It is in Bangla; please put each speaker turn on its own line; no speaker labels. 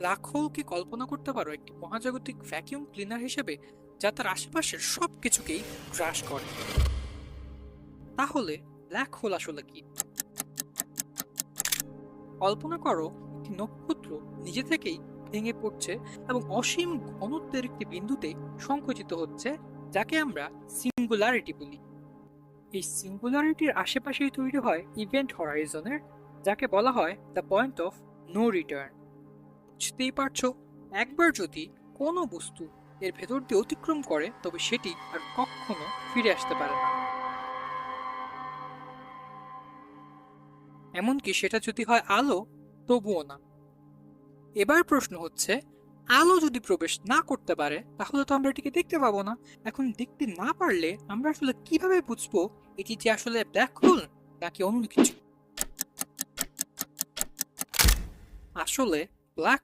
ব্ল্যাক হোলকে কল্পনা করতে পারো একটি মহাজাগতিক ভ্যাকিউম ক্লিনার হিসেবে, যা তার আশেপাশের সবকিছুকেই গ্রাস করে। তাহলে ব্ল্যাক হোল আসলে কি? কল্পনা করো একটি নক্ষত্র নিজে থেকেই ভেঙে পড়ছে এবং অসীম ঘনত্বের একটি বিন্দুতে সংকুচিত হচ্ছে, যাকে আমরা সিঙ্গুলারিটি বলি। এই সিঙ্গুলারিটির আশেপাশেই তৈরি হয় ইভেন্ট হরাইজনের, যাকে বলা হয় the point of no return. বুঝতেই পারছো, একবার যদি কোনো বস্তু এর ভেতর দিয়ে অতিক্রম করে তবে সেটি আর কখনো ফিরে আসতে পারে না, এমনকি সেটা যদি হয় আলো, তবুও না। এবার প্রশ্ন হচ্ছে, আলো যদি প্রবেশ না করতে পারে তাহলে তো আমরা এটিকে দেখতে পাবো না। এখন দেখতে না পারলে আমরা আসলে কিভাবে বুঝবো এটি যে আসলে ব্ল্যাক হোল নাকি অন্য কিছু? আসলে ব্ল্যাক